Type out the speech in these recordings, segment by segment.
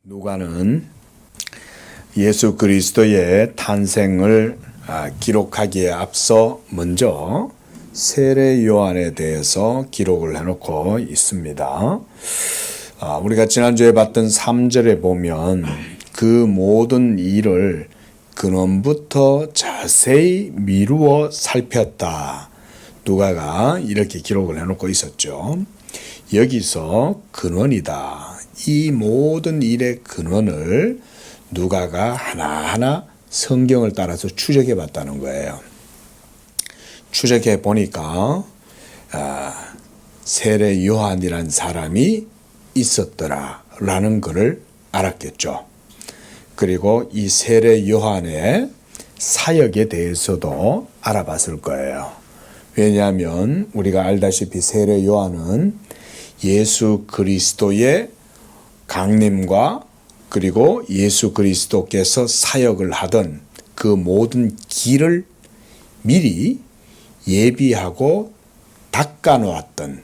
누가는 예수 그리스도의 탄생을 기록하기에 앞서 먼저 세례 요한에 대해서 기록을 해놓고 있습니다. 우리가 지난주에 봤던 3절에 보면 그 모든 일을 근원부터 자세히 미루어 살폈다. 누가가 이렇게 기록을 해놓고 있었죠. 여기서 근원이다. 이 모든 일의 근원을 누가가 하나하나 성경을 따라서 추적해 봤다는 거예요. 추적해 보니까 세례 요한이란 사람이 있었더라 라는 것을 알았겠죠. 그리고 이 세례 요한의 사역에 대해서도 알아봤을 거예요. 왜냐하면 우리가 알다시피 세례 요한은 예수 그리스도의 강림과 그리고 예수 그리스도께서 사역을 하던 그 모든 길을 미리 예비하고 닦아놓았던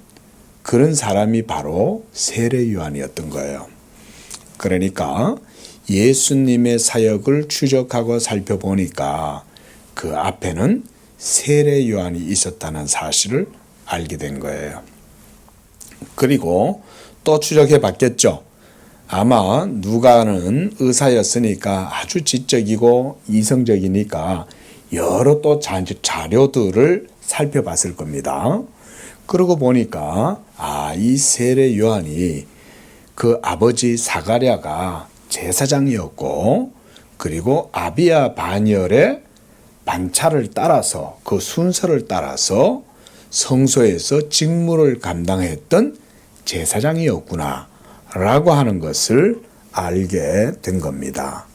그런 사람이 바로 세례 요한이었던 거예요. 그러니까 예수님의 사역을 추적하고 살펴보니까 그 앞에는 세례 요한이 있었다는 사실을 알게 된 거예요. 그리고 또 추적해 봤겠죠. 아마 누가는 의사였으니까 아주 지적이고 이성적이니까 여러 또 자료들을 살펴봤을 겁니다. 그러고 보니까 이 세례 요한이 그 아버지 사가랴가 제사장이었고 그리고 아비야 반열의 반차를 따라서 그 순서를 따라서 성소에서 직무를 감당했던 제사장이었구나 라고 하는 것을 알게 된 겁니다.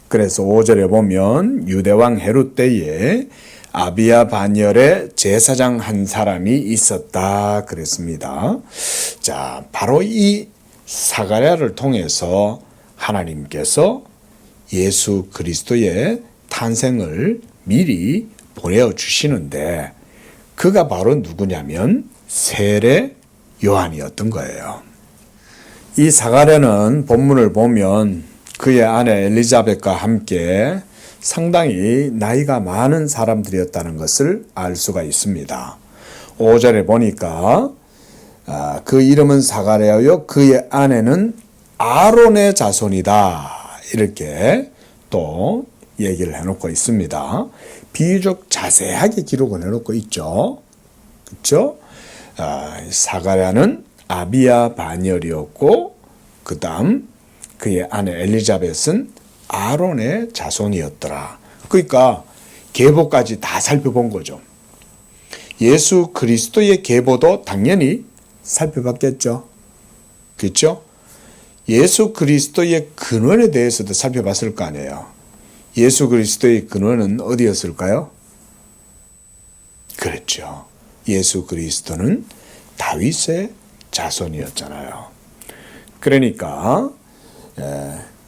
그래서 5절에 보면 유대왕 헤롯 때에 아비야 반열의 제사장 한 사람이 있었다 그랬습니다. 자, 바로 이 사가랴를 통해서 하나님께서 예수 그리스도의 탄생을 미리 보내주시는데 그가 바로 누구냐면 세례 요한이었던 거예요. 이 사가랴는 본문을 보면 그의 아내 엘리자벳과 함께 상당히 나이가 많은 사람들이었다는 것을 알 수가 있습니다. 5절에 보니까 그 이름은 사가랴요 그의 아내는 아론의 자손이다 이렇게 또 얘기를 해놓고 있습니다. 비교적 자세하게 기록을 해놓고 있죠. 그렇죠? 사가랴는 아비야 반열이었고 그 다음 그의 아내 엘리자벳은 아론의 자손이었더라. 그러니까 계보까지 다 살펴본 거죠. 예수 그리스도의 계보도 당연히 살펴봤겠죠. 그렇죠? 예수 그리스도의 근원에 대해서도 살펴봤을 거 아니에요. 예수 그리스도의 근원은 어디였을까요? 그렇죠. 예수 그리스도는 다윗의 자손이었잖아요. 그러니까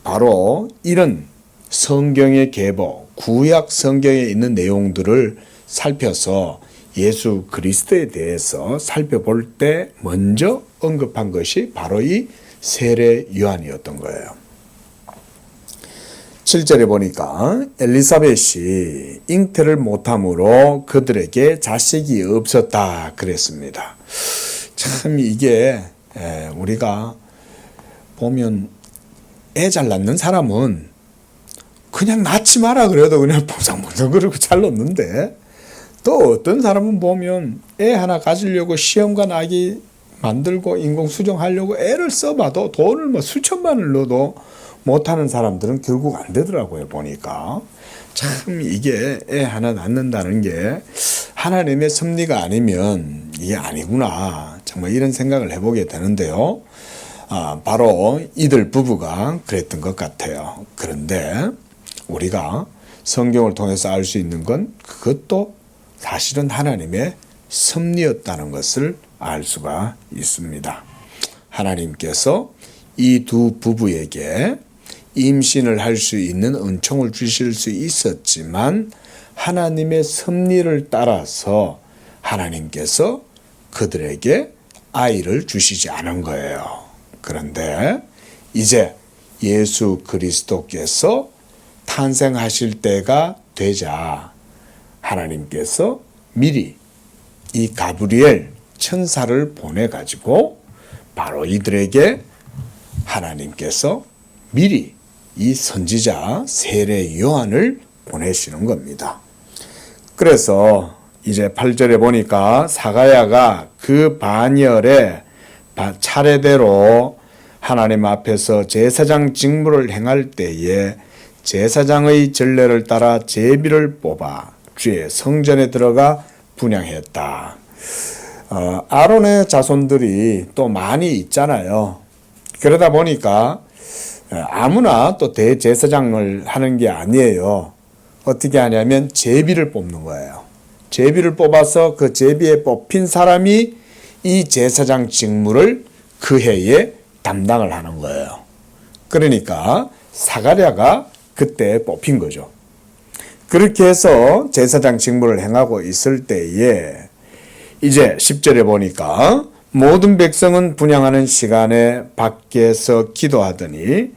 바로 이런 성경의 계보, 구약 성경에 있는 내용들을 살펴서 예수 그리스도에 대해서 살펴볼 때 먼저 언급한 것이 바로 이 세례 요한이었던 거예요. 7절에 보니까 엘리사벳이 잉태를 못함으로 그들에게 자식이 없었다 그랬습니다. 참 이게 우리가 보면 애 잘 낳는 사람은 그냥 낳지 마라 그래도 그냥 보상보상 그러고 잘 낳는데 또 어떤 사람은 보면 애 하나 가지려고 시험관 아기 만들고 인공수정하려고 애를 써봐도 돈을 뭐 수천만을 넣어도 못하는 사람들은 결국 안 되더라고요. 보니까 참 이게 애 하나 낳는다는 게 하나님의 섭리가 아니면 이게 아니구나 정말 이런 생각을 해보게 되는데요. 바로 이들 부부가 그랬던 것 같아요. 그런데 우리가 성경을 통해서 알 수 있는 건 그것도 사실은 하나님의 섭리였다는 것을 알 수가 있습니다. 하나님께서 이 두 부부에게 임신을 할 수 있는 은총을 주실 수 있었지만 하나님의 섭리를 따라서 하나님께서 그들에게 아이를 주시지 않은 거예요. 그런데 이제 예수 그리스도께서 탄생하실 때가 되자 하나님께서 미리 이 가브리엘 천사를 보내가지고 바로 이들에게 하나님께서 미리 이 선지자 세례 요한을 보내시는 겁니다. 그래서 이제 8절에 보니까 사가랴가 그 반열에 차례대로 하나님 앞에서 제사장 직무를 행할 때에 제사장의 전례를 따라 제비를 뽑아 주의 성전에 들어가 분향했다. 아론의 자손들이 또 많이 있잖아요. 그러다 보니까 아무나 또 대제사장을 하는 게 아니에요. 어떻게 하냐면 제비를 뽑는 거예요. 제비를 뽑아서 그 제비에 뽑힌 사람이 이 제사장 직무를 그 해에 담당을 하는 거예요. 그러니까 사가랴가 그때 뽑힌 거죠. 그렇게 해서 제사장 직무를 행하고 있을 때에 이제 10절에 보니까 모든 백성은 분향하는 시간에 밖에서 기도하더니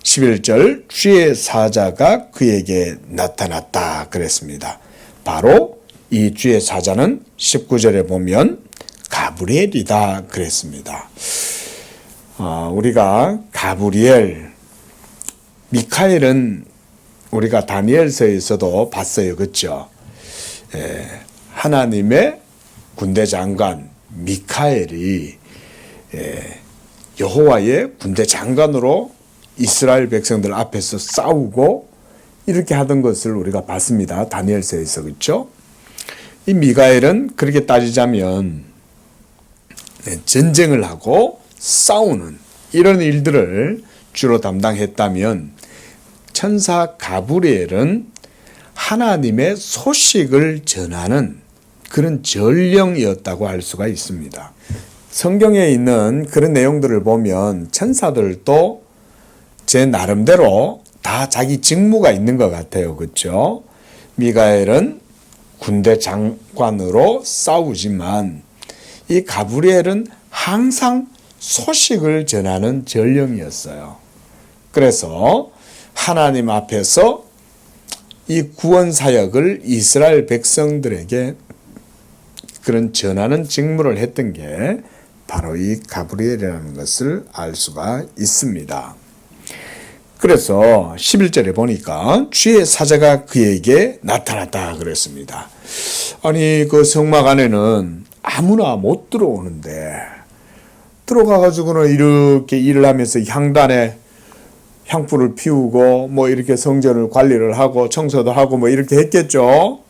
11절 주의 사자가 그에게 나타났다 그랬습니다. 바로 이 주의 사자는 19절에 보면 가브리엘이다 그랬습니다. 우리가 가브리엘, 미카엘은 우리가 다니엘서에서도 봤어요. 그렇죠? 하나님의 군대 장관 미카엘이 여호와의 군대 장관으로 이스라엘 백성들 앞에서 싸우고 이렇게 하던 것을 우리가 봤습니다. 다니엘서에서. 그렇죠? 이 미카엘은 그렇게 따지자면 전쟁을 하고 싸우는 이런 일들을 주로 담당했다면 천사 가브리엘은 하나님의 소식을 전하는 그런 전령이었다고 할 수가 있습니다. 성경에 있는 그런 내용들을 보면 천사들도 제 나름대로 다 자기 직무가 있는 것 같아요. 그렇죠? 미가엘은 군대 장관으로 싸우지만 이 가브리엘은 항상 소식을 전하는 전령이었어요. 그래서 하나님 앞에서 이 구원 사역을 이스라엘 백성들에게 그런 전하는 직무를 했던 게 바로 이 가브리엘이라는 것을 알 수가 있습니다. 그래서 11절에 보니까 주의 사자가 그에게 나타났다 그랬습니다. 아니 그 성막 안에는 아무나 못 들어오는데 들어가가지고는 이렇게 일을 하면서 향단에 향불을 피우고 뭐 이렇게 성전을 관리를 하고 청소도 하고 뭐 이렇게 했겠죠.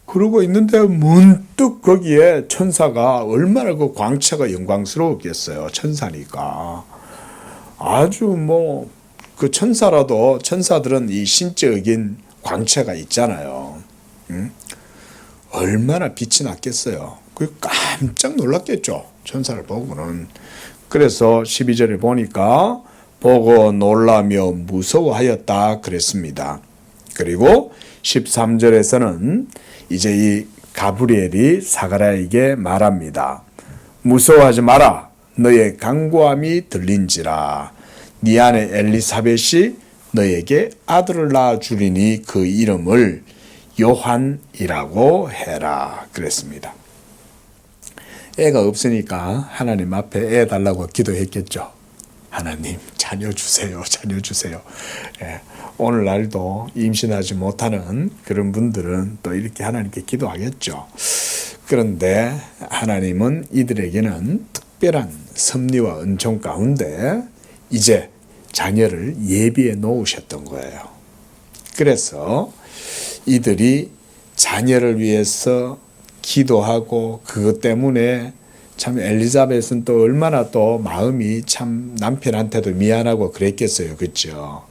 그러고 있는데 문득 거기에 천사가 얼마나 그 광채가 영광스러웠겠어요. 천사니까. 아주 뭐 그 천사라도 천사들은 이 신적인 광채가 있잖아요. 얼마나 빛이 났겠어요. 그 깜짝 놀랐겠죠. 천사를 보고는. 그래서 12절에 보니까 보고 놀라며 무서워하였다 그랬습니다. 그리고 13절에서는 이제 이 가브리엘이 사가랴에게 말합니다. 무서워하지 마라. 너의 간구함이 들린지라. 네 아내 엘리사벳이 너에게 아들을 낳아 주리니 그 이름을 요한이라고 해라 그랬습니다. 애가 없으니까 하나님 앞에 애 달라고 기도했겠죠. 하나님 자녀 주세요. 자녀 주세요. 오늘날도 임신하지 못하는 그런 분들은 또 이렇게 하나님께 기도하겠죠. 그런데 하나님은 이들에게는 특별한 섭리와 은총 가운데 이제 자녀를 예비해 놓으셨던 거예요. 그래서 이들이 자녀를 위해서 기도하고 그것 때문에 참 엘리자벳은 또 얼마나 또 마음이 참 남편한테도 미안하고 그랬겠어요. 그렇죠?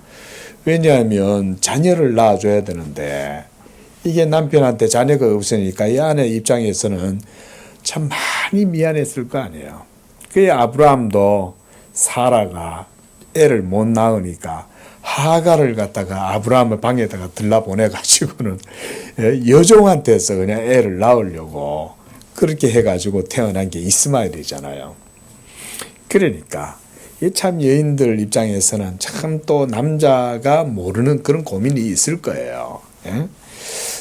왜냐하면 자녀를 낳아줘야 되는데 이게 남편한테 자녀가 없으니까 이 아내 입장에서는 참 많이 미안했을 거 아니에요. 그게 아브라함도 사라가 애를 못 낳으니까 하가를 갖다가 아브라함의 방에다가 들라보내가지고는 여종한테서 그냥 애를 낳으려고 그렇게 해가지고 태어난 게 이스마엘이잖아요. 그러니까 이 참 여인들 입장에서는 참 또 남자가 모르는 그런 고민이 있을 거예요. 예?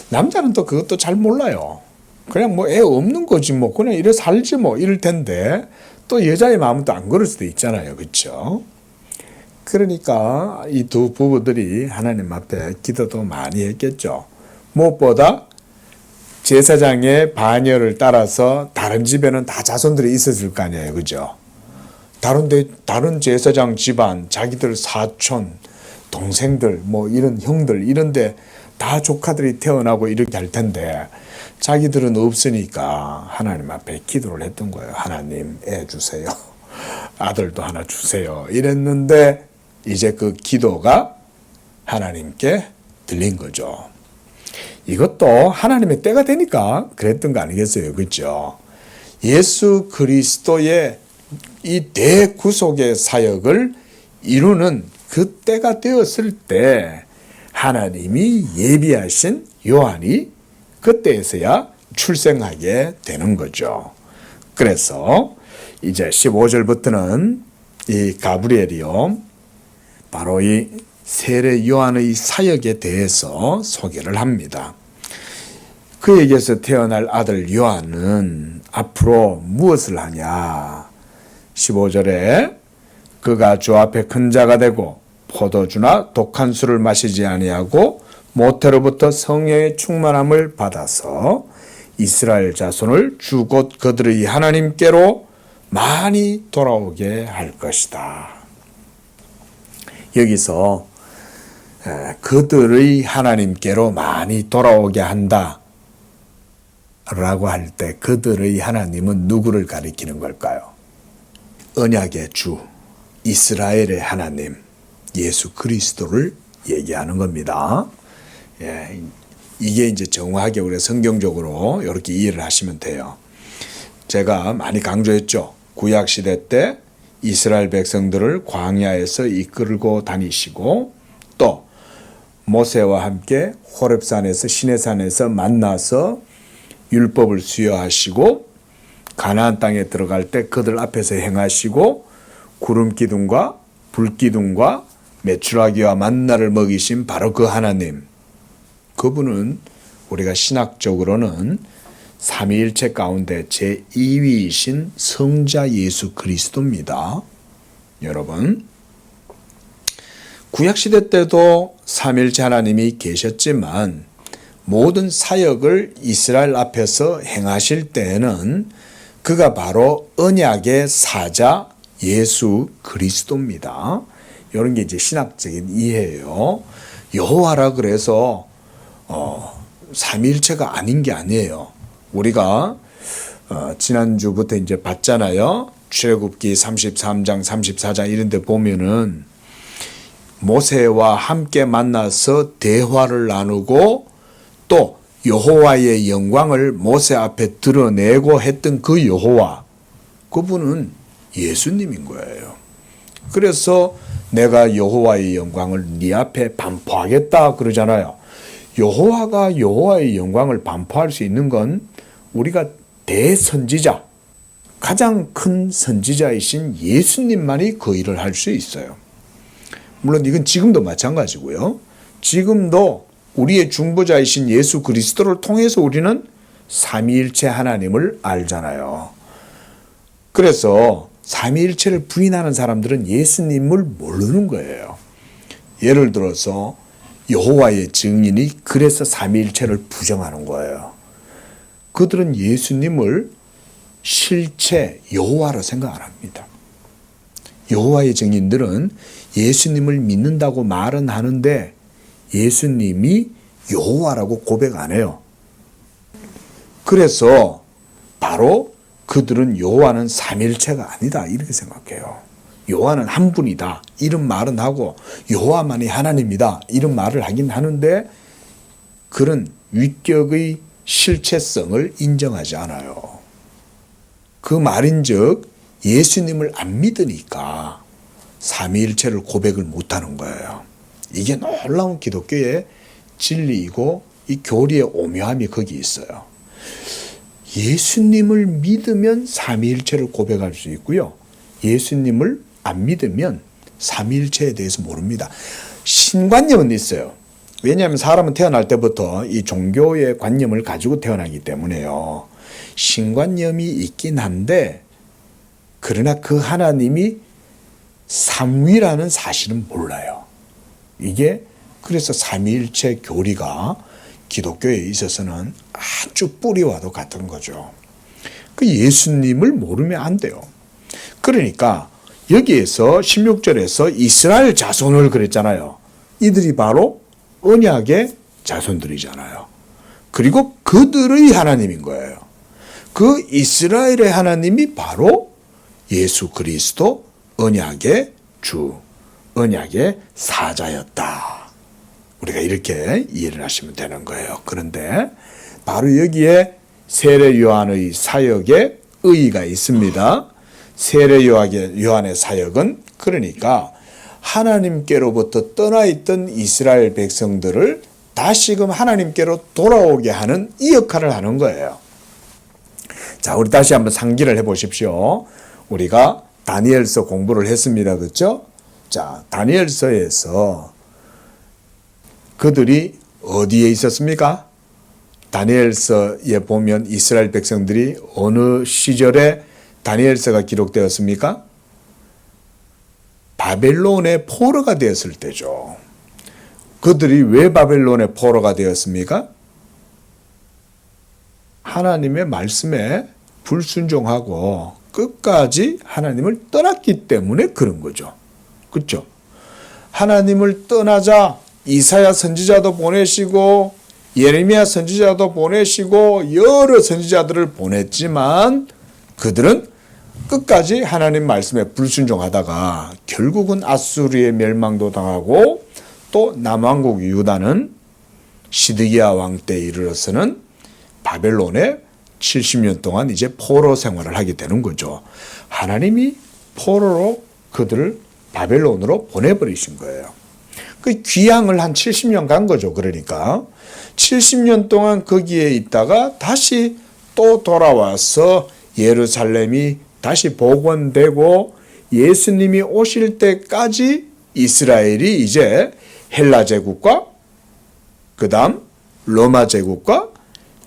남자는 또 그것도 잘 몰라요. 그냥 뭐 애 없는 거지 뭐 그냥 이래 살지 뭐 이럴 텐데 또 여자의 마음은 또 안 그럴 수도 있잖아요. 그렇죠? 그러니까 이 두 부부들이 하나님 앞에 기도도 많이 했겠죠. 무엇보다 제사장의 반열을 따라서 다른 집에는 다 자손들이 있었을 거 아니에요. 그죠? 다른 제사장 집안, 자기들 사촌, 동생들, 뭐 이런 형들, 이런데 다 조카들이 태어나고 이렇게 할 텐데 자기들은 없으니까 하나님 앞에 기도를 했던 거예요. 하나님 애 주세요. 아들도 하나 주세요. 이랬는데 이제 그 기도가 하나님께 들린 거죠. 이것도 하나님의 때가 되니까 그랬던 거 아니겠어요? 그렇죠? 예수 그리스도의 이 대구속의 사역을 이루는 그 때가 되었을 때 하나님이 예비하신 요한이 그때에서야 출생하게 되는 거죠. 그래서 이제 15절부터는 이 가브리엘이요, 바로 이 세례 요한의 사역에 대해서 소개를 합니다. 그에게서 태어날 아들 요한은 앞으로 무엇을 하냐? 15절에 그가 주 앞에 큰 자가 되고 포도주나 독한 술을 마시지 아니하고 모태로부터 성령의 충만함을 받아서 이스라엘 자손을 주 곧 그들의 하나님께로 많이 돌아오게 할 것이다. 여기서 그들의 하나님께로 많이 돌아오게 한다 라고 할 때 그들의 하나님은 누구를 가리키는 걸까요? 언약의 주, 이스라엘의 하나님, 예수 그리스도를 얘기하는 겁니다. 예, 이게 이제 정확하게 우리가 성경적으로 이렇게 이해를 하시면 돼요. 제가 많이 강조했죠. 구약시대 때 이스라엘 백성들을 광야에서 이끌고 다니시고 또 모세와 함께 호렙산에서 시내산에서 만나서 율법을 수여하시고 가나안 땅에 들어갈 때 그들 앞에서 행하시고 구름 기둥과 불 기둥과 메추라기와 만나를 먹이신 바로 그 하나님, 그분은 우리가 신학적으로는 삼위일체 가운데 제2위이신 성자 예수 그리스도입니다. 여러분, 구약시대 때도 삼위일체 하나님이 계셨지만 모든 사역을 이스라엘 앞에서 행하실 때에는 그가 바로 언약의 사자 예수 그리스도입니다. 이런 게 이제 신학적인 이해예요. 여호와라 그래서 삼위일체가 아닌 게 아니에요. 우리가 지난주부터 이제 봤잖아요. 출애굽기 33장, 34장 이런 데 보면은 모세와 함께 만나서 대화를 나누고 또 여호와의 영광을 모세 앞에 드러내고 했던 그 여호와, 그분은 예수님인 거예요. 그래서 내가 여호와의 영광을 네 앞에 반포하겠다 그러잖아요. 여호와가 여호와의 영광을 반포할 수 있는 건 우리가 대선지자, 가장 큰 선지자이신 예수님만이 그 일을 할 수 있어요. 물론 이건 지금도 마찬가지고요. 지금도 우리의 중보자이신 예수 그리스도를 통해서 우리는 삼위일체 하나님을 알잖아요. 그래서 삼위일체를 부인하는 사람들은 예수님을 모르는 거예요. 예를 들어서 여호와의 증인이 그래서 삼위일체를 부정하는 거예요. 그들은 예수님을 실체 여호와로 생각 안 합니다. 여호와의 증인들은 예수님을 믿는다고 말은 하는데 예수님이 여호와라고 고백 안 해요. 그래서 바로 그들은 여호와는 삼일체가 아니다 이렇게 생각해요. 여호와는 한 분이다 이런 말은 하고 여호와만이 하나님이다 이런 말을 하긴 하는데 그런 위격의 실체성을 인정하지 않아요. 그 말인즉 예수님을 안 믿으니까 삼위일체를 고백을 못하는 거예요. 이게 놀라운 기독교의 진리이고 이 교리의 오묘함이 거기 있어요. 예수님을 믿으면 삼위일체를 고백할 수 있고요. 예수님을 안 믿으면 삼위일체에 대해서 모릅니다. 신관념은 있어요. 왜냐하면 사람은 태어날 때부터 이 종교의 관념을 가지고 태어나기 때문에요. 신관념이 있긴 한데 그러나 그 하나님이 삼위라는 사실은 몰라요. 이게 그래서 삼위일체 교리가 기독교에 있어서는 아주 뿌리와도 같은 거죠. 그 예수님을 모르면 안 돼요. 그러니까 여기에서 16절에서 이스라엘 자손을 그랬잖아요. 이들이 바로 언약의 자손들이잖아요. 그리고 그들의 하나님인 거예요. 그 이스라엘의 하나님이 바로 예수 그리스도 언약의 주, 언약의 사자였다. 우리가 이렇게 이해를 하시면 되는 거예요. 그런데 바로 여기에 세례 요한의 사역에 의의가 있습니다. 세례 요한의 사역은 그러니까 하나님께로부터 떠나 있던 이스라엘 백성들을 다시금 하나님께로 돌아오게 하는 이 역할을 하는 거예요. 자, 우리 다시 한번 상기를 해 보십시오. 우리가 다니엘서 공부를 했습니다. 그렇죠? 자, 다니엘서에서 그들이 어디에 있었습니까? 다니엘서에 보면 이스라엘 백성들이 어느 시절에 다니엘서가 기록되었습니까? 바벨론의 포로가 되었을 때죠. 그들이 왜 바벨론의 포로가 되었습니까? 하나님의 말씀에 불순종하고 끝까지 하나님을 떠났기 때문에 그런 거죠. 그렇죠? 하나님을 떠나자 이사야 선지자도 보내시고 예레미야 선지자도 보내시고 여러 선지자들을 보냈지만 그들은 끝까지 하나님 말씀에 불순종하다가 결국은 아수르의 멸망도 당하고 또 남왕국 유다는 시드기야 왕 때 이르러서는 바벨론에 70년 동안 이제 포로 생활을 하게 되는 거죠. 하나님이 포로로 그들을 바벨론으로 보내버리신 거예요. 그 귀향을 한 70년 간 거죠. 그러니까 70년 동안 거기에 있다가 다시 또 돌아와서 예루살렘이 다시 복원되고 예수님이 오실 때까지 이스라엘이 이제 헬라 제국과 그다음 로마 제국과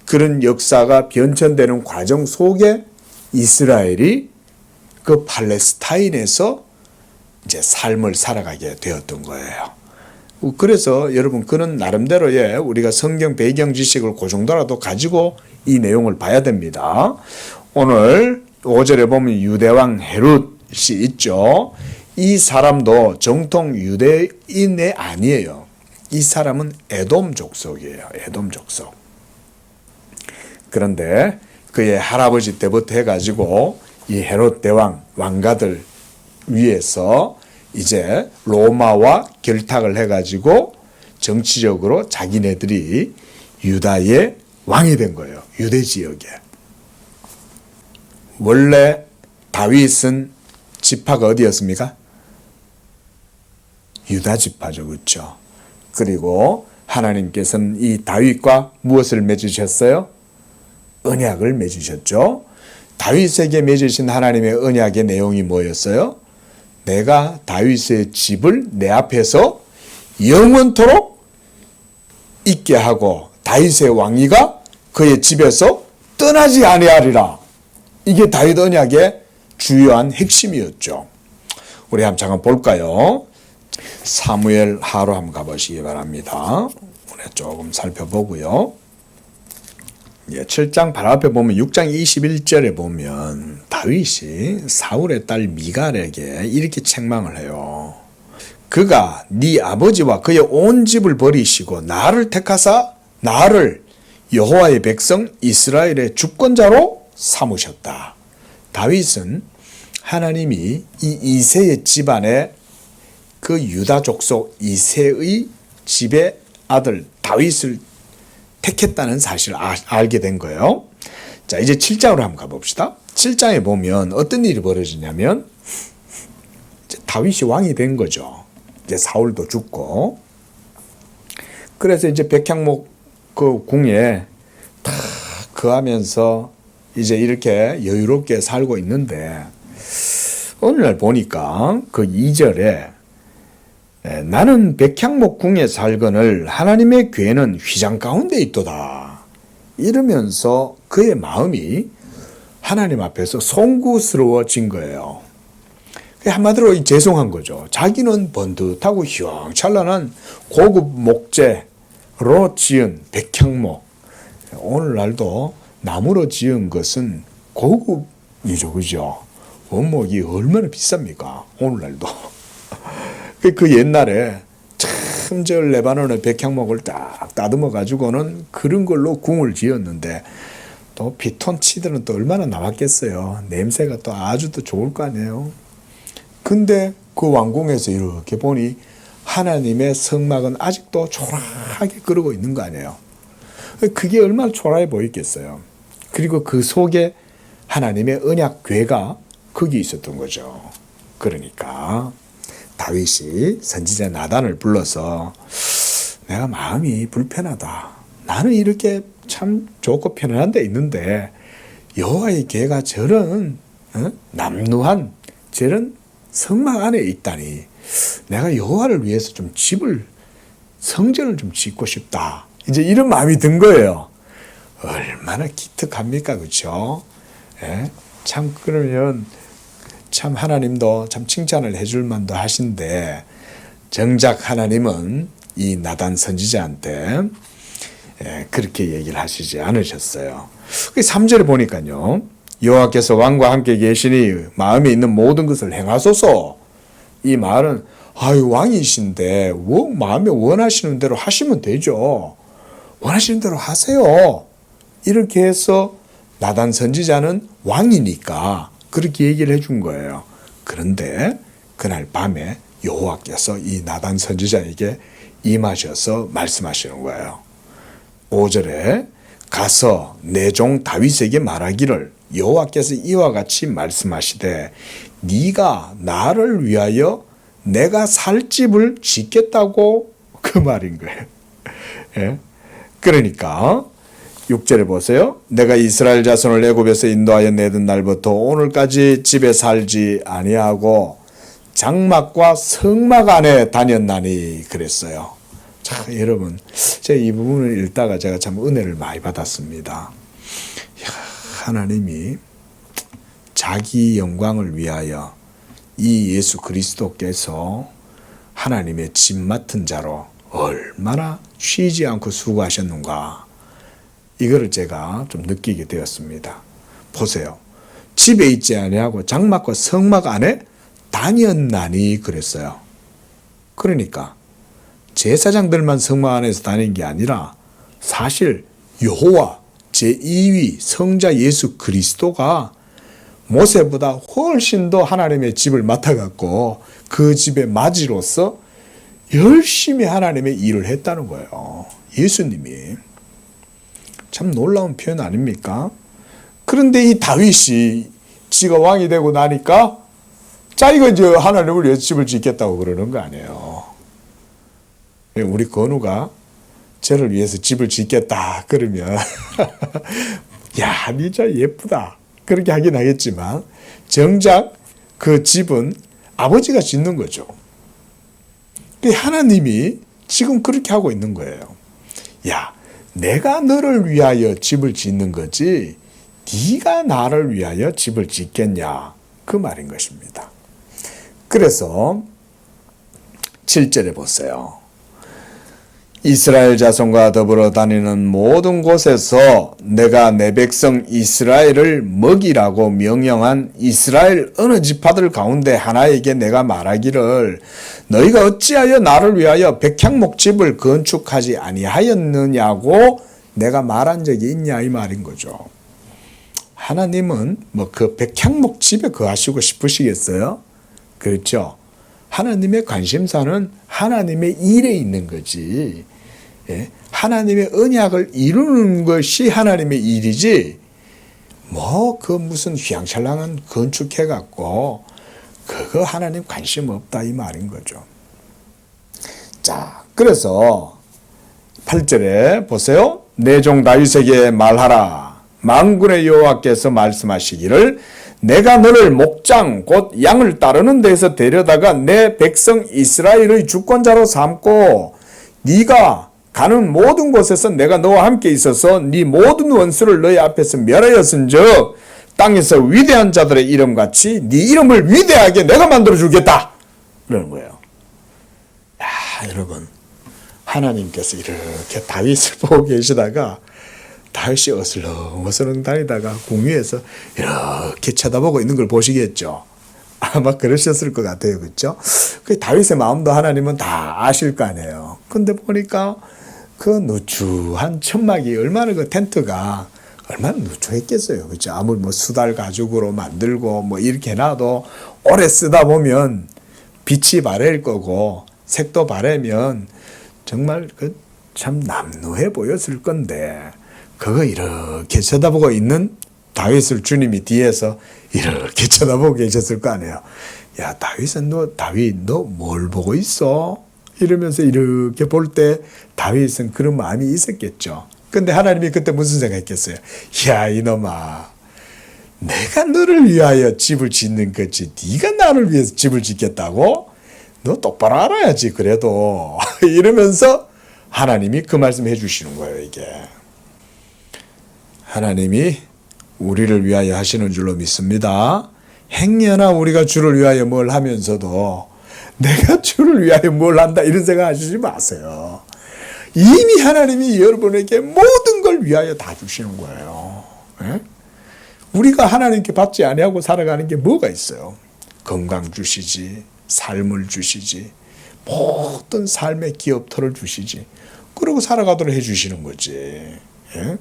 그런 역사가 변천되는 과정 속에 이스라엘이 그 팔레스타인에서 이제 삶을 살아가게 되었던 거예요. 그래서 여러분 그런 나름대로의 우리가 성경 배경 지식을 그 정도라도 가지고 이 내용을 봐야 됩니다. 오늘 5절에 보면 유대왕 헤롯이 있죠. 이 사람도 정통 유대인이 아니에요. 이 사람은 에돔 족속이에요. 에돔 족속. 그런데 그의 할아버지 때부터 해가지고 이 헤롯 대왕 왕가들 위해서 이제 로마와 결탁을 해가지고 정치적으로 자기네들이 유다의 왕이 된 거예요. 유대 지역에. 원래 다윗은 지파가 어디였습니까? 유다 지파죠. 그렇죠? 그리고 하나님께서는 이 다윗과 무엇을 맺으셨어요? 언약을 맺으셨죠. 다윗에게 맺으신 하나님의 언약의 내용이 뭐였어요? 내가 다윗의 집을 내 앞에서 영원토록 있게 하고 다윗의 왕위가 그의 집에서 떠나지 아니하리라. 이게 다윗 언약의 주요한 핵심이었죠. 우리 한번 잠깐 볼까요? 사무엘 하로 한번 가보시기 바랍니다. 우리 조금 살펴보고요. 7장 바로 앞에 보면 6장 21절에 보면 다윗이 사울의 딸 미갈에게 이렇게 책망을 해요. 그가 네 아버지와 그의 온 집을 버리시고 나를 택하사 나를 여호와의 백성 이스라엘의 주권자로 삼으셨다. 다윗은 하나님이 이 이새의 집안에 그 유다 족속 이새의 집의 아들 다윗을 택했다는 사실을 알게 된 거예요. 자, 이제 7장으로 한번 가봅시다. 7장에 보면 어떤 일이 벌어지냐면 이제 다윗이 왕이 된 거죠. 이제 사울도 죽고. 그래서 이제 백향목 그 궁에 다 거하면서 이제 이렇게 여유롭게 살고 있는데 오늘날 보니까 그 2절에 나는 백향목 궁에 살거늘 하나님의 궤는 휘장 가운데 있도다. 이러면서 그의 마음이 하나님 앞에서 송구스러워진 거예요. 한마디로 죄송한 거죠. 자기는 번듯하고 휘황찬란한 고급 목재로 지은 백향목. 오늘날도 나무로 지은 것은 고급이죠. 그죠? 원목이 얼마나 비쌉니까? 오늘날도. 그 옛날에 참 저 레바논의 백향목을 딱 다듬어 가지고는 그런 걸로 궁을 지었는데 또 피톤치드는 또 얼마나 나왔겠어요. 냄새가 또 아주 또 좋을 거 아니에요. 근데 그 왕궁에서 이렇게 보니 하나님의 성막은 아직도 초라하게 그러고 있는 거 아니에요. 그게 얼마나 초라해 보이겠어요. 그리고 그 속에 하나님의 언약 궤가 거기 있었던 거죠. 그러니까 다윗이 선지자 나단을 불러서 내가 마음이 불편하다. 나는 이렇게 참 좋고 편안한 데 있는데 여호와의 궤가 저런 남루한 저런 성막 안에 있다니 내가 여호와를 위해서 좀 성전을 좀 짓고 싶다. 이제 이런 마음이 든 거예요. 얼마나 기특합니까? 그렇죠? 예? 참 그러면 참 하나님도 참 칭찬을 해줄 만도 하신데 정작 하나님은 이 나단 선지자한테 그렇게 얘기를 하시지 않으셨어요. 3절에 보니까요. 여호와께서 왕과 함께 계시니 마음에 있는 모든 것을 행하소서. 이 말은 왕이신데 마음에 원하시는 대로 하시면 되죠. 원하시는 대로 하세요. 이렇게 해서 나단 선지자는 왕이니까 그렇게 얘기를 해준 거예요. 그런데 그날 밤에 여호와께서 이 나단 선지자에게 임하셔서 말씀하시는 거예요. 5절에 가서 내 종 다윗에게 말하기를 여호와께서 이와 같이 말씀하시되 네가 나를 위하여 내가 살 집을 짓겠다고 그 말인 거예요. 예? 그러니까 6절에 보세요. 내가 이스라엘 자손을 애굽에서 인도하여 내던 날부터 오늘까지 집에 살지 아니하고 장막과 성막 안에 다녔나니 그랬어요. 자, 여러분, 제가 이 부분을 읽다가 제가 참 은혜를 많이 받았습니다. 하나님이 자기 영광을 위하여 이 예수 그리스도께서 하나님의 집 맡은 자로 얼마나 쉬지 않고 수고하셨는가. 이거를 제가 좀 느끼게 되었습니다. 보세요. 집에 있지 아니하고 장막과 성막 안에 다녔나니 그랬어요. 그러니까 제사장들만 성막 안에서 다닌 게 아니라 사실 여호와 제2위 성자 예수 그리스도가 모세보다 훨씬 더 하나님의 집을 맡아갖고 그 집의 맞이로서 열심히 하나님의 일을 했다는 거예요. 예수님이. 참 놀라운 표현 아닙니까? 그런데 이 다윗이 지가 왕이 되고 나니까 자기가 이제 하나님을 위해서 집을 짓겠다고 그러는 거 아니에요. 우리 건우가 저를 위해서 집을 짓겠다 그러면 야, 니 진짜 예쁘다. 그렇게 하긴 하겠지만 정작 그 집은 아버지가 짓는 거죠. 하나님이 지금 그렇게 하고 있는 거예요. 야, 내가 너를 위하여 집을 짓는 거지 네가 나를 위하여 집을 짓겠냐 그 말인 것입니다. 그래서 7절에 보세요. 이스라엘 자손과 더불어 다니는 모든 곳에서 내가 내 백성 이스라엘을 먹이라고 명령한 이스라엘 어느 지파들 가운데 하나에게 내가 말하기를 너희가 어찌하여 나를 위하여 백향목집을 건축하지 아니하였느냐고 내가 말한 적이 있냐 이 말인 거죠. 하나님은 뭐 그 백향목집에 거하시고 싶으시겠어요? 그렇죠. 하나님의 관심사는 하나님의 일에 있는 거지. 예? 하나님의 언약을 이루는 것이 하나님의 일이지 뭐 그 무슨 휘황찬란한 건축해갖고 그거 하나님 관심 없다 이 말인 거죠. 자, 그래서 8절에 보세요. 내 종 다윗에게 말하라. 만군의 여호와께서 말씀하시기를 내가 너를 목장 곧 양을 따르는 데서 데려다가 내 백성 이스라엘의 주권자로 삼고 네가 가는 모든 곳에서 내가 너와 함께 있어서 네 모든 원수를 너희 앞에서 멸하였은즉 땅에서 위대한 자들의 이름같이 네 이름을 위대하게 내가 만들어 주겠다 그러는 거예요. 야, 여러분, 하나님께서 이렇게 다윗을 보고 계시다가 다윗이 어슬렁어슬렁 다니다가 궁위에서 이렇게 쳐다보고 있는 걸 보시겠죠. 아마 그러셨을 것 같아요. 그렇죠? 그 다윗의 마음도 하나님은 다 아실 거 아니에요. 근데 보니까 그 누추한 천막이 얼마나 그 텐트가 얼마나 누추했겠어요. 그렇죠? 아무리 뭐 수달 가죽으로 만들고 뭐 이렇게 해놔도 오래 쓰다 보면 빛이 바래일 거고 색도 바래면 정말 그 참 남루해 보였을 건데 그거 이렇게 쳐다보고 있는 다윗을 주님이 뒤에서 이렇게 쳐다보고 계셨을 거 아니에요. 야, 다윗 너 뭘 보고 있어? 이러면서 이렇게 볼 때 다윗은 그런 마음이 있었겠죠. 근데 하나님이 그때 무슨 생각했겠어요? 야, 이놈아, 내가 너를 위하여 집을 짓는 거지 네가 나를 위해서 집을 짓겠다고? 너 똑바로 알아야지 그래도. 이러면서 하나님이 그 말씀 해주시는 거예요. 이게 하나님이 우리를 위하여 하시는 줄로 믿습니다. 행여나 우리가 주를 위하여 뭘 하면서도 내가 주를 위하여 뭘 한다 이런 생각 하시지 마세요. 이미 하나님이 여러분에게 모든 걸 위하여 다 주시는 거예요. 에? 우리가 하나님께 받지 아니하고 살아가는 게 뭐가 있어요? 건강 주시지, 삶을 주시지, 모든 삶의 기업터를 주시지. 그러고 살아가도록 해주시는 거지. 에?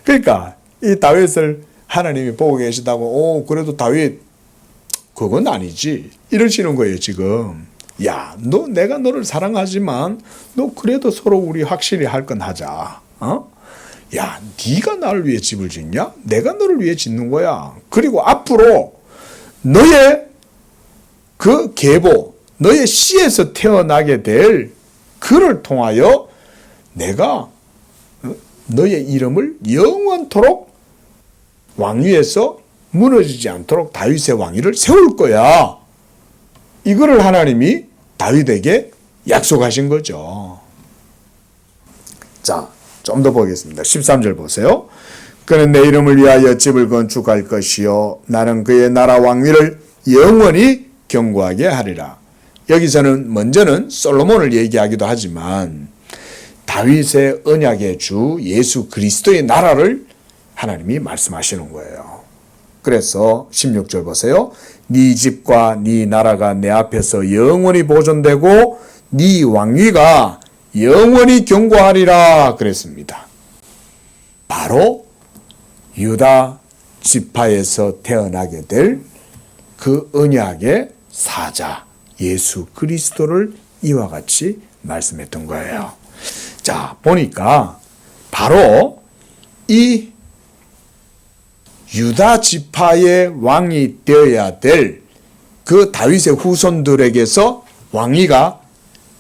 그러니까 이 다윗을 하나님이 보고 계시다고 그래도 다윗 그건 아니지 이러시는 거예요. 지금 야, 내가 너를 사랑하지만 너 그래도 서로 우리 확실히 할 건 하자. 야, 네가 나를 위해 집을 짓냐? 내가 너를 위해 짓는 거야. 그리고 앞으로 너의 그 계보, 너의 씨에서 태어나게 될 그를 통하여 내가 너의 이름을 영원토록 왕위에서 무너지지 않도록 다윗의 왕위를 세울 거야. 이거를 하나님이 다윗에게 약속하신 거죠. 자, 좀 더 보겠습니다. 13절 보세요. 그는 내 이름을 위하여 집을 건축할 것이요 나는 그의 나라 왕위를 영원히 견고하게 하리라. 여기서는 먼저는 솔로몬을 얘기하기도 하지만 다윗의 언약의 주 예수 그리스도의 나라를 하나님이 말씀하시는 거예요. 그래서 16절 보세요. 네 집과 네 나라가 내 앞에서 영원히 보존되고 네 왕위가 영원히 견고하리라 그랬습니다. 바로 유다 지파에서 태어나게 될 그 언약의 사자 예수 그리스도를 이와 같이 말씀했던 거예요. 자, 보니까 바로 이 유다 지파의 왕이 되어야 될 그 다윗의 후손들에게서 왕위가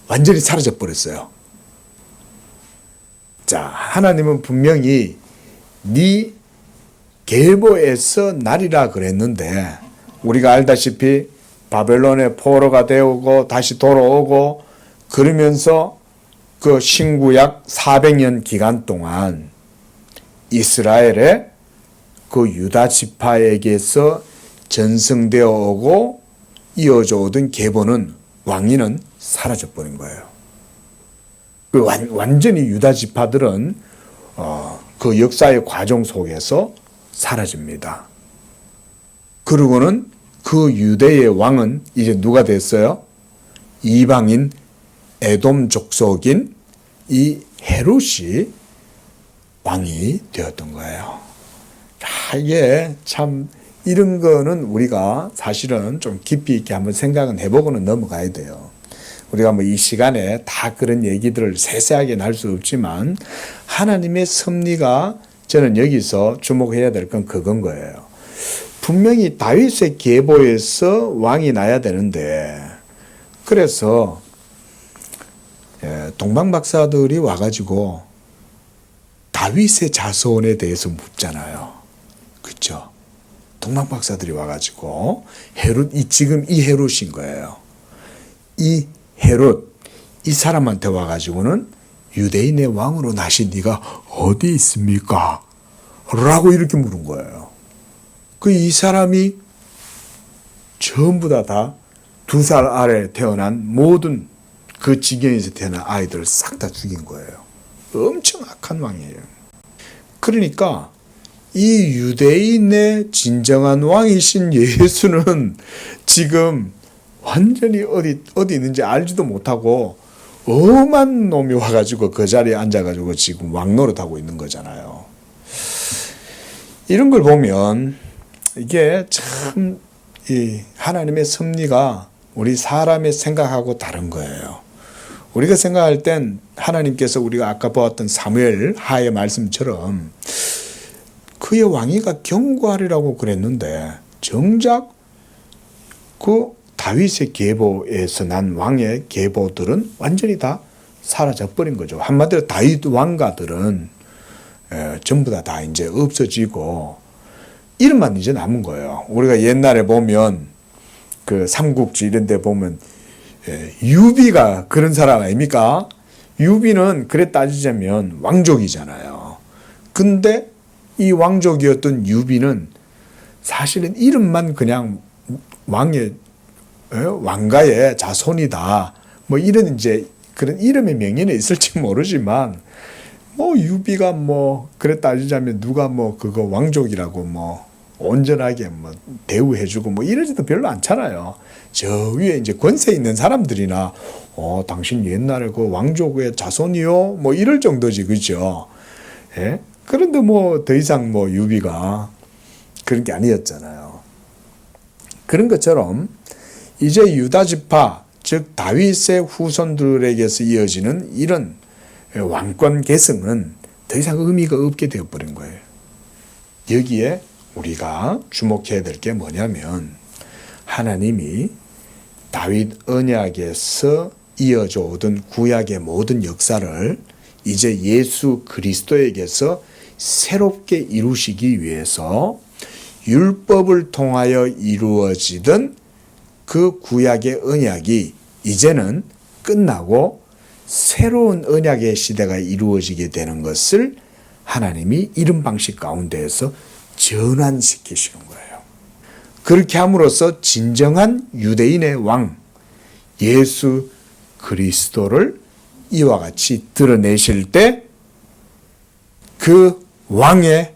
완전히 사라져 버렸어요. 자, 하나님은 분명히 네 계보에서 나리라 그랬는데 우리가 알다시피 바벨론의 포로가 되오고 다시 돌아오고 그러면서 그 신구약 400년 기간 동안 이스라엘의 그 유다 지파에게서 전승되어 오고 이어져 오던 계보는 왕위는 사라져버린 거예요. 그 완전히 유다 지파들은 그 역사의 과정 속에서 사라집니다. 그리고는 그 유대의 왕은 이제 누가 됐어요? 이방인 에돔 족속인 이 헤롯이 왕이 되었던 거예요. 이게 참 이런 거는 우리가 사실은 좀 깊이 있게 한번 생각은 해보고는 넘어가야 돼요. 우리가 뭐 이 시간에 다 그런 얘기들을 세세하게는 할 수 없지만 하나님의 섭리가 저는 여기서 주목해야 될 건 그건 거예요. 분명히 다윗의 계보에서 왕이 나야 되는데 그래서 동방박사들이 와가지고 다윗의 자손에 대해서 묻잖아요. 그렇죠? 동방 박사들이 와가지고 헤롯, 지금 이 헤롯인 거예요. 이 헤롯, 이 사람한테 와가지고는 유대인의 왕으로 나신 네가 어디 있습니까? 라고 이렇게 물은 거예요. 이 사람이 전부 다 2살 아래 태어난 모든 그 지경에서 태어난 아이들을 싹 다 죽인 거예요. 엄청 악한 왕이에요. 그러니까 이 유대인의 진정한 왕이신 예수는 지금 완전히 어디 있는지 알지도 못하고 엄한 놈이 와가지고 그 자리에 앉아가지고 지금 왕 노릇하고 있는 거잖아요. 이런 걸 보면 이게 참 이 하나님의 섭리가 우리 사람의 생각하고 다른 거예요. 우리가 생각할 땐 하나님께서 우리가 아까 보았던 사무엘 하의 말씀처럼 그의 왕위가 견고하리라고 그랬는데 정작 그 다윗의 계보에서 난 왕의 계보들은 완전히 다 사라져버린 거죠. 한마디로 다윗 왕가들은 전부 다 이제 없어지고 이름만 이제 남은 거예요. 우리가 옛날에 보면 그 삼국지 이런 데 보면 유비가 그런 사람 아닙니까? 유비는 그래 따지자면 왕족이잖아요. 근데 이 왕족이었던 유비는 사실은 이름만 그냥 왕가의 자손이다. 뭐 이런 이제 그런 이름의 명예는 있을지 모르지만 유비가 그래 따지자면 누가 그거 왕족이라고 온전하게 대우해주고 이러지도 별로 않잖아요. 저 위에 이제 권세 있는 사람들이나 당신 옛날에 그 왕족의 자손이요? 이럴 정도지, 그죠? 예? 그런데 더 이상 유비가 그런 게 아니었잖아요. 그런 것처럼 이제 유다 지파, 즉 다윗의 후손들에게서 이어지는 이런 왕권 계승은 더 이상 의미가 없게 되어버린 거예요. 여기에 우리가 주목해야 될 게 뭐냐면 하나님이 다윗 언약에서 이어져 오던 구약의 모든 역사를 이제 예수 그리스도에게서 새롭게 이루시기 위해서 율법을 통하여 이루어지던 그 구약의 언약이 이제는 끝나고 새로운 언약의 시대가 이루어지게 되는 것을 하나님이 이런 방식 가운데에서 전환시키시는 거예요. 그렇게 함으로써 진정한 유대인의 왕 예수 그리스도를 이와 같이 드러내실 때 그 왕의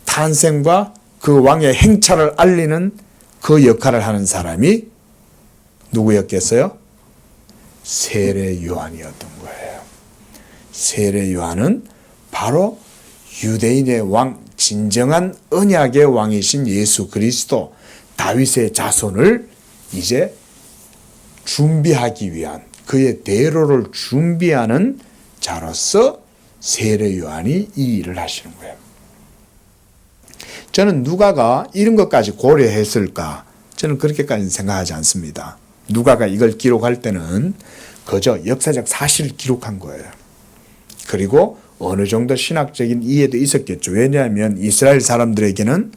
탄생과 그 왕의 행차를 알리는 그 역할을 하는 사람이 누구였겠어요? 세례 요한이었던 거예요. 세례 요한은 바로 유대인의 왕, 진정한 언약의 왕이신 예수 그리스도, 다윗의 자손을 이제 준비하기 위한 그의 대로를 준비하는 자로서 세례 요한이 이 일을 하시는 거예요. 저는 누가가 이런 것까지 고려했을까? 저는 그렇게까지는 생각하지 않습니다. 누가가 이걸 기록할 때는 그저 역사적 사실을 기록한 거예요. 그리고 어느 정도 신학적인 이해도 있었겠죠. 왜냐하면 이스라엘 사람들에게는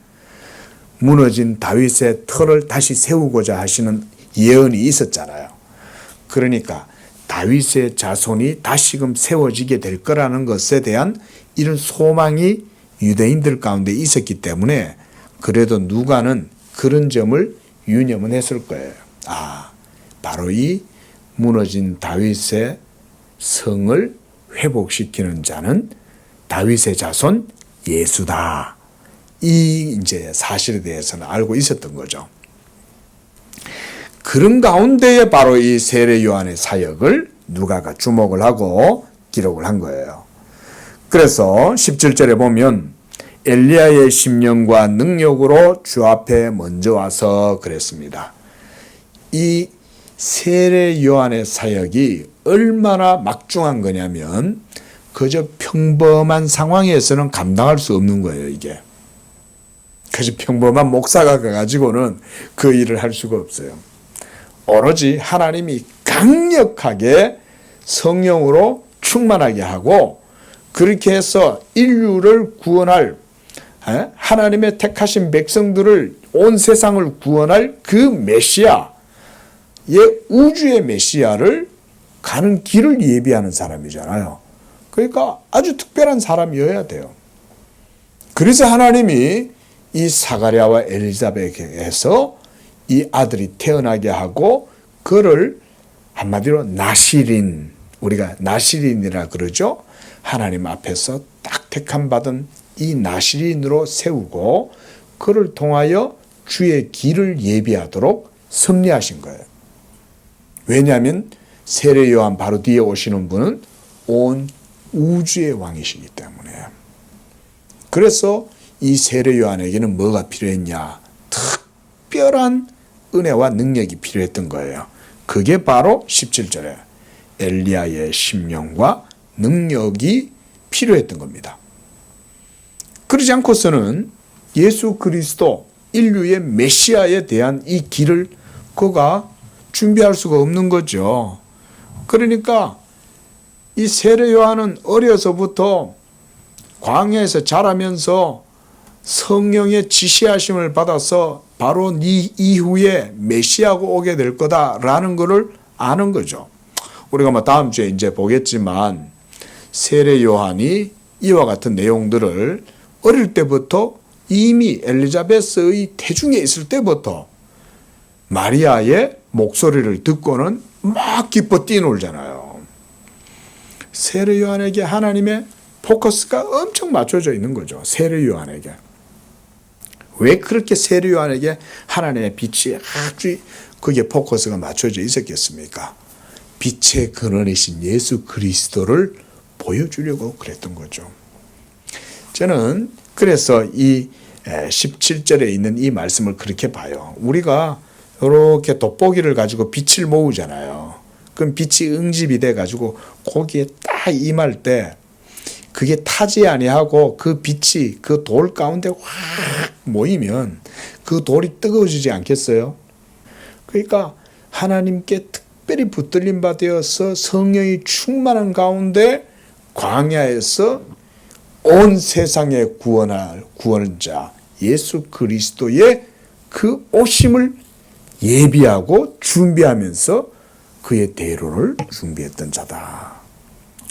무너진 다윗의 터를 다시 세우고자 하시는 예언이 있었잖아요. 그러니까 다윗의 자손이 다시금 세워지게 될 거라는 것에 대한 이런 소망이 유대인들 가운데 있었기 때문에 그래도 누가는 그런 점을 유념은 했을 거예요. 바로 이 무너진 다윗의 성을 회복시키는 자는 다윗의 자손 예수다. 이 이제 사실에 대해서는 알고 있었던 거죠. 그런 가운데에 바로 이 세례 요한의 사역을 누가가 주목을 하고 기록을 한 거예요. 그래서 17절에 보면 엘리야의 심령과 능력으로 주 앞에 먼저 와서 그랬습니다. 이 세례 요한의 사역이 얼마나 막중한 거냐면 그저 평범한 상황에서는 감당할 수 없는 거예요, 이게. 그저 평범한 목사가 가지고는 그 일을 할 수가 없어요. 오로지 하나님이 강력하게 성령으로 충만하게 하고 그렇게 해서 인류를 구원할 하나님의 택하신 백성들을 온 세상을 구원할 그 메시아의 우주의 메시아를 가는 길을 예비하는 사람이잖아요. 그러니까 아주 특별한 사람이어야 돼요. 그래서 하나님이 이 사가랴와 엘리사벳에게서 이 아들이 태어나게 하고 그를 한마디로 나시린, 우리가 나시린이라 그러죠. 하나님 앞에서 딱 택함 받은 이 나시린으로 세우고 그를 통하여 주의 길을 예비하도록 섭리하신 거예요. 왜냐하면 세례 요한 바로 뒤에 오시는 분은 온 우주의 왕이시기 때문에. 그래서 이 세례 요한에게는 뭐가 필요했냐? 특별한 은혜와 능력이 필요했던 거예요. 그게 바로 17절에 엘리야의 심령과 능력이 필요했던 겁니다. 그러지 않고서는 예수 그리스도 인류의 메시아에 대한 이 길을 그가 준비할 수가 없는 거죠. 그러니까 이 세례 요한은 어려서부터 광야에서 자라면서 성령의 지시하심을 받아서 바로 네 이후에 메시아가 오게 될 거다라는 것을 아는 거죠. 우리가 뭐 다음 주에 이제 보겠지만 세례 요한이 이와 같은 내용들을 어릴 때부터 이미 엘리자베스의 태중에 있을 때부터 마리아의 목소리를 듣고는 막 기뻐 뛰놀잖아요. 세례 요한에게 하나님의 포커스가 엄청 맞춰져 있는 거죠. 세례 요한에게. 왜 그렇게 세례 요한에게 하나님의 빛이 아주 그게 포커스가 맞춰져 있었겠습니까? 빛의 근원이신 예수 그리스도를 보여주려고 그랬던 거죠. 저는 그래서 이 17절에 있는 이 말씀을 그렇게 봐요. 우리가 이렇게 돋보기를 가지고 빛을 모으잖아요. 그럼 빛이 응집이 돼가지고 거기에 딱 임할 때 그게 타지 아니하고 그 빛이 그 돌 가운데 확 모이면 그 돌이 뜨거워지지 않겠어요? 그러니까 하나님께 특별히 붙들림 받아서 성령이 충만한 가운데 광야에서 온 세상에 구원할 구원자 예수 그리스도의 그 오심을 예비하고 준비하면서 그의 대로를 준비했던 자다.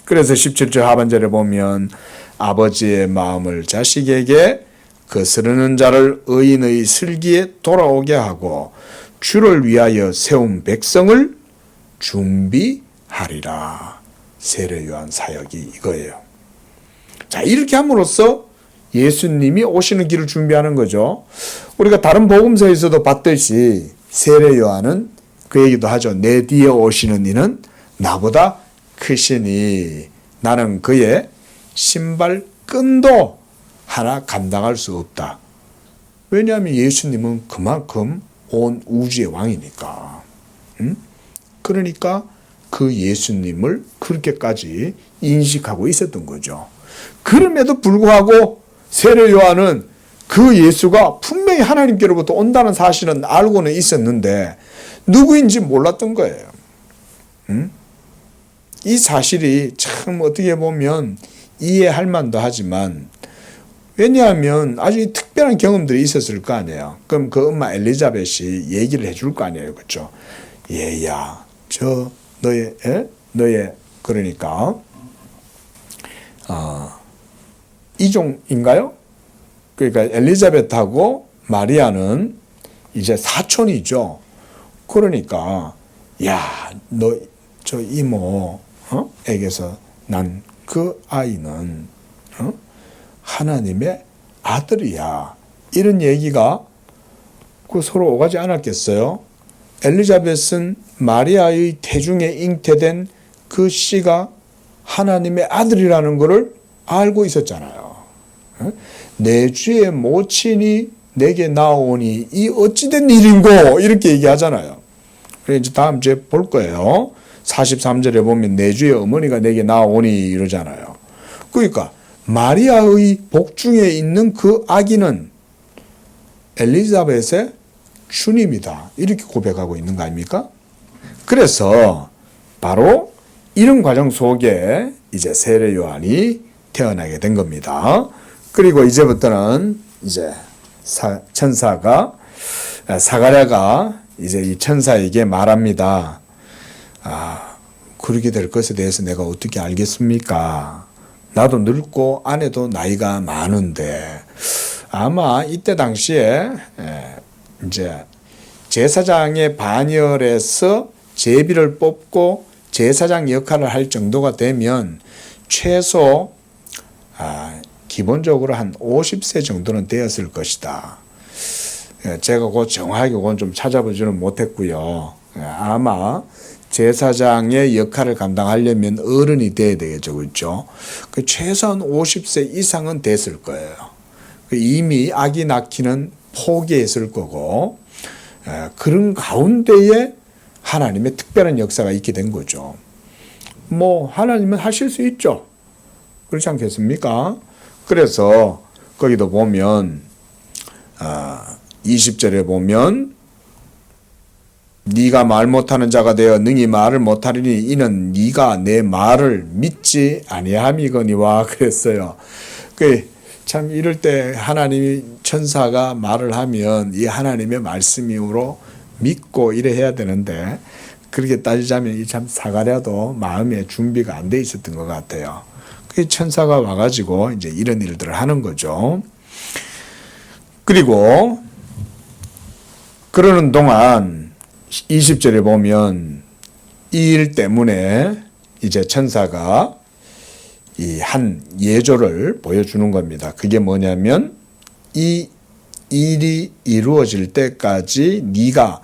그래서 17절 하반절에 보면 아버지의 마음을 자식에게 거스르는 자를 의인의 슬기에 돌아오게 하고 주를 위하여 세운 백성을 준비하리라. 세례 요한 사역이 이거예요. 자, 이렇게 함으로써 예수님이 오시는 길을 준비하는 거죠. 우리가 다른 복음서에서도 봤듯이 세례 요한은 그 얘기도 하죠. 내 뒤에 오시는 이는 나보다 크시니 나는 그의 신발 끈도 하나 감당할 수 없다. 왜냐하면 예수님은 그만큼 온 우주의 왕이니까. 그러니까 그 예수님을 그렇게까지 인식하고 있었던 거죠. 그럼에도 불구하고 세례 요한은 그 예수가 분명히 하나님께로부터 온다는 사실은 알고는 있었는데 누구인지 몰랐던 거예요. 이 사실이 참 어떻게 보면 이해할 만도 하지만 왜냐하면 아주 특별한 경험들이 있었을 거 아니에요. 그럼 그 엄마 엘리자벳이 얘기를 해줄 거 아니에요. 그렇죠? 얘야, 저 너의 그러니까 이종인가요? 그러니까 엘리자벳하고 마리아는 이제 사촌이죠. 그러니까 야, 너 저 이모에게서 난 그 아이는 하나님의 아들이야. 이런 얘기가 그 서로 오가지 않았겠어요? 엘리자벳은 마리아의 태중에 잉태된 그 씨가 하나님의 아들이라는 것을 알고 있었잖아요. 내 주의 모친이 내게 나오니 이 어찌된 일인고 이렇게 얘기하잖아요. 그래서 이제 다음 주에 볼 거예요. 43절에 보면 내 주의 어머니가 내게 나오니 이러잖아요. 그러니까 마리아의 복중에 있는 그 아기는 엘리자벳의 주님이다. 이렇게 고백하고 있는 거 아닙니까? 그래서 바로 이런 과정 속에 이제 세례 요한이 태어나게 된 겁니다. 그리고 이제부터는 이제 천사가 사가랴가 이제 이 천사에게 말합니다. 그렇게 될 것에 대해서 내가 어떻게 알겠습니까? 나도 늙고 아내도 나이가 많은데 아마 이때 당시에 이제 제사장의 반열에서 제비를 뽑고 제사장 역할을 할 정도가 되면 최소 기본적으로 한 50세 정도는 되었을 것이다. 제가 그 정확하게 그건 좀 찾아보지는 못했고요. 아마 제사장의 역할을 감당하려면 어른이 돼야 되겠죠. 그렇죠? 최소한 50세 이상은 됐을 거예요. 이미 아기 낳기는 포기했을 거고 그런 가운데에 하나님의 특별한 역사가 있게 된 거죠. 뭐 하나님은 하실 수 있죠. 그렇지 않겠습니까? 그래서 거기도 보면 20절에 보면 네가 말 못하는 자가 되어 능히 말을 못하리니 이는 네가 내 말을 믿지 아니함이거니와 그랬어요. 참 이럴 때 하나님이 천사가 말을 하면 이 하나님의 말씀으로 믿고 이래 해야 되는데 그렇게 따지자면 이 참 사가랴도 마음에 준비가 안 돼 있었던 것 같아요. 그 천사가 와가지고 이제 이런 일들을 하는 거죠. 그리고 그러는 동안 20절에 보면 이 일 때문에 이제 천사가 이 한 예조를 보여주는 겁니다. 그게 뭐냐면 이 일이 이루어질 때까지 네가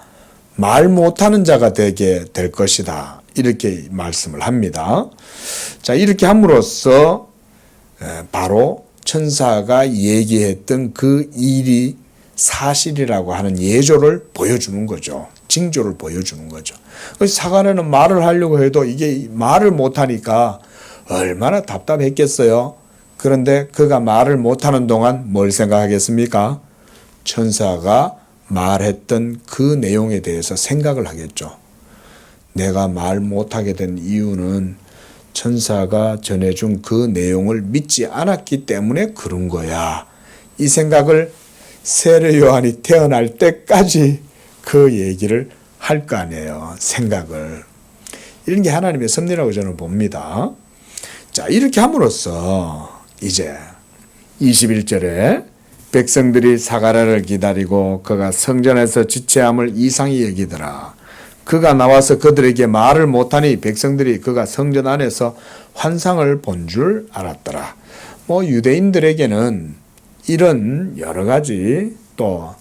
말 못하는 자가 되게 될 것이다. 이렇게 말씀을 합니다. 자, 이렇게 함으로써 바로 천사가 얘기했던 그 일이 사실이라고 하는 예조를 보여주는 거죠. 징조를 보여주는 거죠. 사가랴는 말을 하려고 해도 이게 말을 못하니까 얼마나 답답했겠어요. 그런데 그가 말을 못하는 동안 뭘 생각하겠습니까? 천사가 말했던 그 내용에 대해서 생각을 하겠죠. 내가 말 못하게 된 이유는 천사가 전해준 그 내용을 믿지 않았기 때문에 그런 거야. 이 생각을 세례 요한이 태어날 때까지 그 얘기를 할 거 아니에요. 생각을. 이런 게 하나님의 섭리라고 저는 봅니다. 자, 이렇게 함으로써 이제 21절에 백성들이 사가랴를 기다리고 그가 성전에서 지체함을 이상히 여기더라. 그가 나와서 그들에게 말을 못하니 백성들이 그가 성전 안에서 환상을 본 줄 알았더라. 뭐 유대인들에게는 이런 여러 가지 또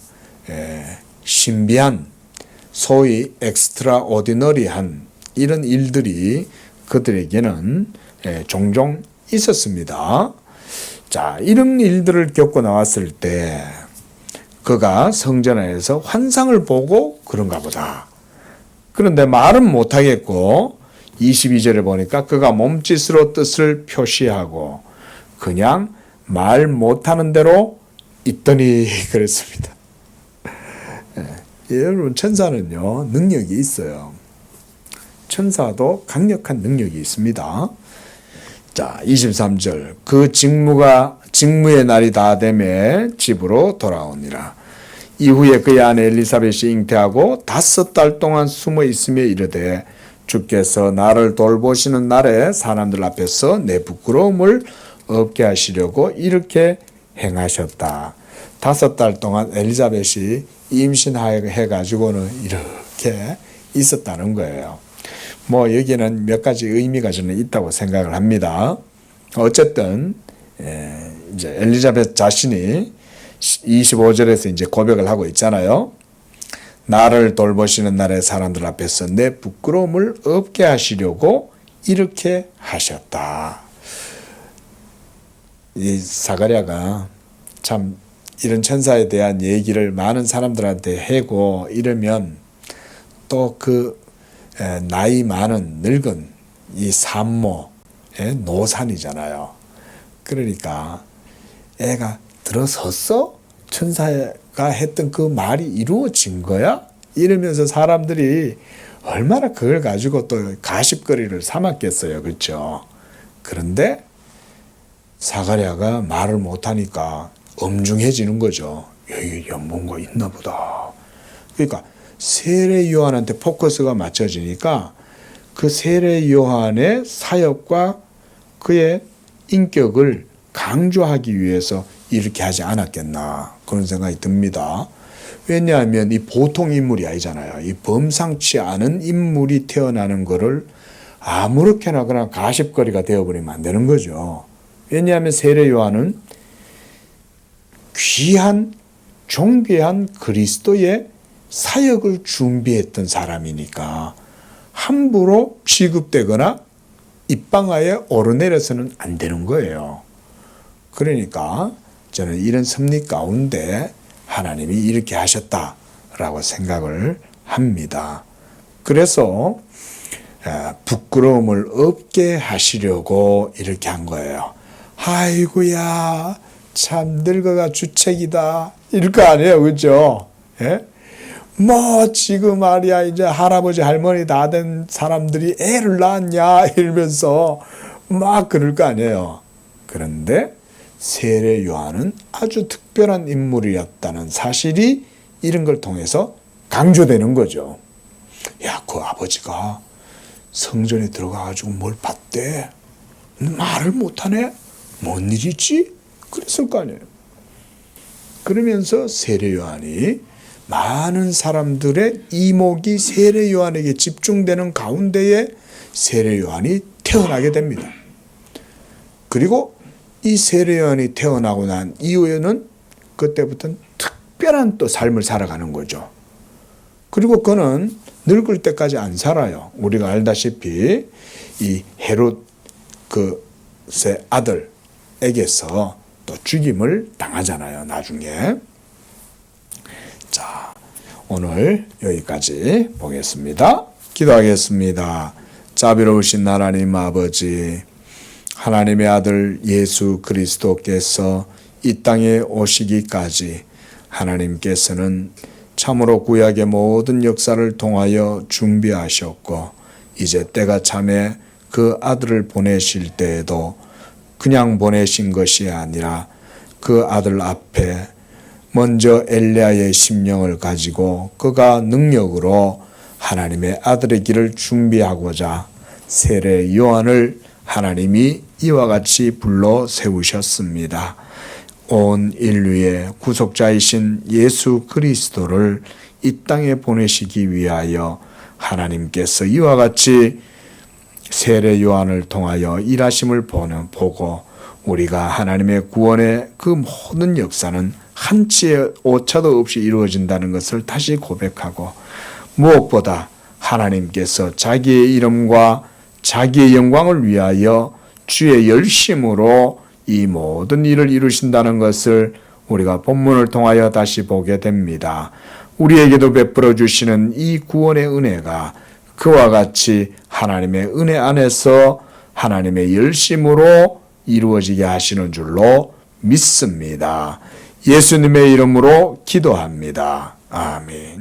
신비한 소위 엑스트라오디너리한 이런 일들이 그들에게는 종종 있었습니다. 자, 이런 일들을 겪고 나왔을 때 그가 성전 안에서 환상을 보고 그런가 보다. 그런데 말은 못하겠고 22절에 보니까 그가 몸짓으로 뜻을 표시하고 그냥 말 못하는 대로 있더니 그랬습니다. 여러분 천사는요 능력이 있어요. 천사도 강력한 능력이 있습니다. 자, 23절 그 직무의 날이 다 되매 집으로 돌아오니라. 이후에 그의 아내 엘리사벳이 잉태하고 5달 동안 숨어 있으며 이르되 주께서 나를 돌보시는 날에 사람들 앞에서 내 부끄러움을 없게 하시려고 이렇게 행하셨다. 5달 동안 엘리사벳이 임신해가지고는 이렇게 있었다는 거예요. 뭐 여기는 몇 가지 의미가 저는 있다고 생각을 합니다. 어쨌든 이제 엘리자벳 자신이 25절에서 이제 고백을 하고 있잖아요. 나를 돌보시는 날에 사람들 앞에서 내 부끄러움을 없게 하시려고 이렇게 하셨다. 이 사가랴가 참 이런 천사에 대한 얘기를 많은 사람들한테 해고 이러면 또 그 나이 많은 늙은 이 산모의 노산이잖아요. 그러니까 애가 들어섰어? 천사가 했던 그 말이 이루어진 거야? 이러면서 사람들이 얼마나 그걸 가지고 또 가십거리를 삼았겠어요. 그렇죠? 그런데 사가랴가 말을 못하니까 엄중해지는 거죠. 여기 뭔가 있나 보다. 그러니까 세례 요한한테 포커스가 맞춰지니까 그 세례 요한의 사역과 그의 인격을 강조하기 위해서 이렇게 하지 않았겠나 그런 생각이 듭니다. 왜냐하면 이 보통 인물이 아니잖아요. 이 범상치 않은 인물이 태어나는 것을 아무렇게나 그냥 가십거리가 되어버리면 안 되는 거죠. 왜냐하면 세례 요한은 귀한 존귀한 그리스도의 사역을 준비했던 사람이니까 함부로 취급되거나 입방아에 오르내려서는 안 되는 거예요. 그러니까 저는 이런 섭리 가운데 하나님이 이렇게 하셨다라고 생각을 합니다. 그래서 부끄러움을 없게 하시려고 이렇게 한 거예요. 아이고야 참 늙어가 주책이다 이럴 거 아니에요, 그렇죠? 예? 뭐 지금 말이야 이제 할아버지 할머니 다 된 사람들이 애를 낳았냐 이러면서 막 그럴 거 아니에요. 그런데 세례 요한은 아주 특별한 인물이었다는 사실이 이런 걸 통해서 강조되는 거죠. 야, 그 아버지가 성전에 들어가가지고 뭘 봤대? 말을 못하네? 뭔 일이지? 그랬을 거 아니에요. 그러면서 세례 요한이 많은 사람들의 이목이 세례 요한에게 집중되는 가운데에 세례 요한이 태어나게 됩니다. 그리고 이 세례 요한이 태어나고 난 이후에는 그때부터는 특별한 또 삶을 살아가는 거죠. 그리고 그는 늙을 때까지 안 살아요. 우리가 알다시피 이 헤롯 그의 아들에게서 또 죽임을 당하잖아요, 나중에. 자, 오늘 여기까지 보겠습니다. 기도하겠습니다. 자비로우신 하나님 아버지, 하나님의 아들 예수 그리스도께서 이 땅에 오시기까지 하나님께서는 참으로 구약의 모든 역사를 통하여 준비하셨고 이제 때가 참에 그 아들을 보내실 때에도 그냥 보내신 것이 아니라 그 아들 앞에 먼저 엘리야의 심령을 가지고 그가 능력으로 하나님의 아들의 길을 준비하고자 세례 요한을 하나님이 이와 같이 불러 세우셨습니다. 온 인류의 구속자이신 예수 그리스도를 이 땅에 보내시기 위하여 하나님께서 이와 같이 세례 요한을 통하여 일하심을 보고 우리가 하나님의 구원의 그 모든 역사는 한치의 오차도 없이 이루어진다는 것을 다시 고백하고 무엇보다 하나님께서 자기의 이름과 자기의 영광을 위하여 주의 열심으로 이 모든 일을 이루신다는 것을 우리가 본문을 통하여 다시 보게 됩니다. 우리에게도 베풀어 주시는 이 구원의 은혜가 그와 같이 하나님의 은혜 안에서 하나님의 열심으로 이루어지게 하시는 줄로 믿습니다. 예수님의 이름으로 기도합니다. 아멘.